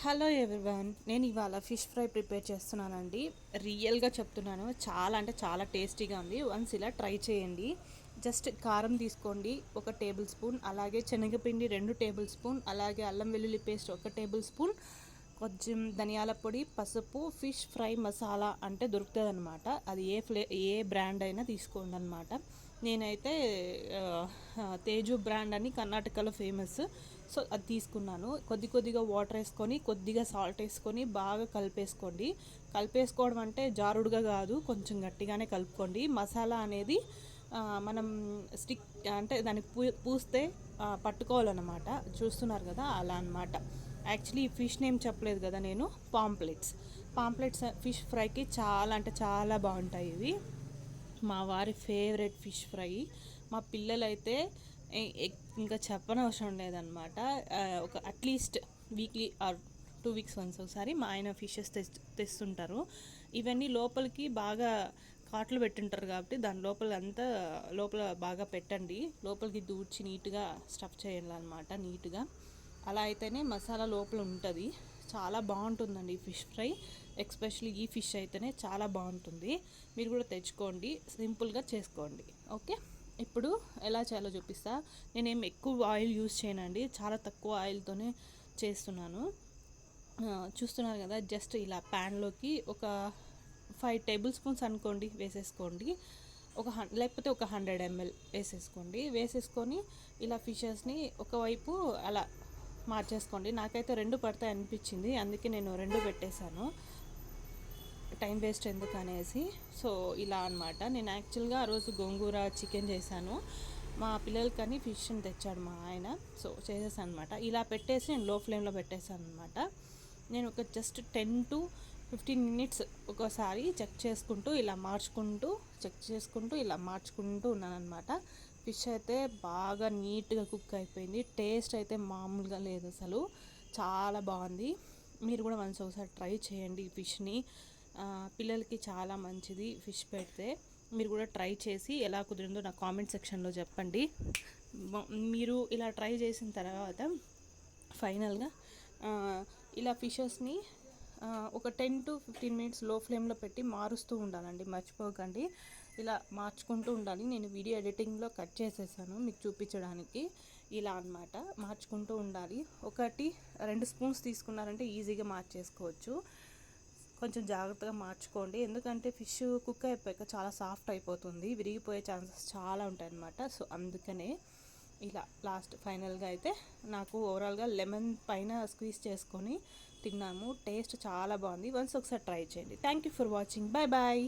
Hello everyone, నేను ఇవాళ fish fry prepare చేస్తున్నానండి. రియల్గా చెప్తున్నాను, చాలా అంటే చాలా టేస్టీగా ఉంది. వన్స్ ఇలా ట్రై చేయండి. జస్ట్ కారం తీసుకోండి 1 టేబుల్ స్పూన్, అలాగే శనగపిండి 2 టేబుల్ స్పూన్, అలాగే అల్లం వెల్లుల్లి పేస్ట్ 1 టేబుల్ స్పూన్, కొంచెం ధనియాల పొడి, పసుపు, ఫిష్ ఫ్రై మసాలా అంటే దొరుకుతుంది అనమాట. అది ఏ బ్రాండ్ అయినా తీసుకోండి అనమాట. నేనైతే తేజు బ్రాండ్ అని కర్ణాటకలో ఫేమస్. సో అది తీసుకున్నాను. కొద్దిగా వాటర్ వేసుకొని, కొద్దిగా సాల్ట్ వేసుకొని బాగా కలిపేసుకోండి. కలిపేసుకోవడం అంటే జారుడుగా కాదు, కొంచెం గట్టిగానే కలుపుకోండి. మసాలా అనేది మనం స్టిక్ అంటే దానికి పూస్తే పట్టుకోవాలన్నమాట. చూస్తున్నారు కదా, అలా అనమాట. యాక్చువల్లీ ఈ ఫిష్ నేమ్ చెప్పలేదు కదా నేను. పాంప్లెట్స్ ఫిష్ ఫ్రైకి చాలా అంటే చాలా బాగుంటాయి ఇవి. మా వారి ఫేవరెట్ ఫిష్ ఫ్రై. మా పిల్లలైతే ఇంకా చెప్పనవసరం లేదనమాట. ఒక at least weekly or 2 weeks once ఒకసారి మా ఆయన ఫిషెస్ తెస్తుంటారు. ఇవన్నీ లోపలికి బాగా కాట్లు పెట్టుంటారు కాబట్టి దాని లోపల బాగా పెట్టండి. లోపలికి దూడ్చి నీట్గా స్టఫ్ చేయాలన్నమాట. నీట్గా అలా అయితేనే మసాలా లోపల ఉంటుంది. చాలా బాగుంటుందండి ఫిష్ ఫ్రై. ఎస్పెషల్లీ ఈ ఫిష్ అయితేనే చాలా బాగుంటుంది. మీరు కూడా తెచ్చుకోండి, సింపుల్గా చేసుకోండి. ఓకే, ఇప్పుడు ఎలా చేయాలో చూపిస్తా. నేనేం ఎక్కువ ఆయిల్ యూస్ చేయనండి, చాలా తక్కువ ఆయిల్తోనే చేస్తున్నాను. చూస్తున్నారు కదా, జస్ట్ ఇలా ప్యాన్లోకి ఒక 5 టేబుల్ స్పూన్స్ అనుకోండి వేసేసుకోండి. లేకపోతే ఒక 100 ml వేసేసుకొని ఇలా ఫిషెస్ని ఒకవైపు అలా మార్చేసుకోండి. నాకైతే 2 పడతాయి అనిపించింది, అందుకే నేను 2 పెట్టేశాను, టైం వేస్ట్ ఎందుకు అనేసి. సో ఇలా అనమాట. నేను యాక్చువల్గా ఆ రోజు గోంగూర చికెన్ చేశాను. మా పిల్లలకని ఫిష్ని తెచ్చాడు మా ఆయన. సో చేసేసాను అనమాట. ఇలా పెట్టేసి నేను లో ఫ్లేమ్లో పెట్టేశాను అనమాట. నేను ఒక జస్ట్ 10 to 15 minutes ఒకసారి చెక్ చేసుకుంటూ ఇలా మార్చుకుంటూ ఉన్నాను అనమాట. ఫిష్ అయితే బాగా నీట్గా కుక్ అయిపోయింది. టేస్ట్ అయితే మామూలుగా లేదు, అసలు చాలా బాగుంది. మీరు కూడా వన్స్ ఒకసారి ట్రై చేయండి. ఈ ఫిష్ని పిల్లలకి చాలా మంచిది ఫిష్ పెడితే. మీరు కూడా ట్రై చేసి ఎలా కుదిరిందో నా కామెంట్ సెక్షన్లో చెప్పండి. మీరు ఇలా ట్రై చేసిన తర్వాత ఫైనల్గా ఇలా ఫిషెస్ని ఒక 10 to 15 minutes లో ఫ్లేమ్లో పెట్టి మారుస్తూ ఉండాలండి, మర్చిపోకండి. ఇలా మార్చుకుంటూ ఉండాలి. నేను వీడియో ఎడిటింగ్లో కట్ చేసేసాను మీకు చూపించడానికి. ఇలా అన్నమాట, మార్చుకుంటూ ఉండాలి. 1-2 స్పూన్స్ తీసుకున్నారంటే ఈజీగా మార్చేసుకోవచ్చు. కొంచెం జాగ్రత్తగా మార్చుకోండి, ఎందుకంటే ఫిష్ కుక్ అయిపోయాక చాలా సాఫ్ట్ అయిపోతుంది, విరిగిపోయే ఛాన్సెస్ చాలా ఉంటాయన్నమాట. సో అందుకనే ఇలా ఫైనల్గా అయితే నాకు ఓవరాల్గా లెమన్ పైన స్క్వీజ్ చేసుకొని తిన్నాము. టేస్ట్ చాలా బాగుంది. వన్స్ ఒకసారి ట్రై చేయండి. Thank you for watching. Bye bye.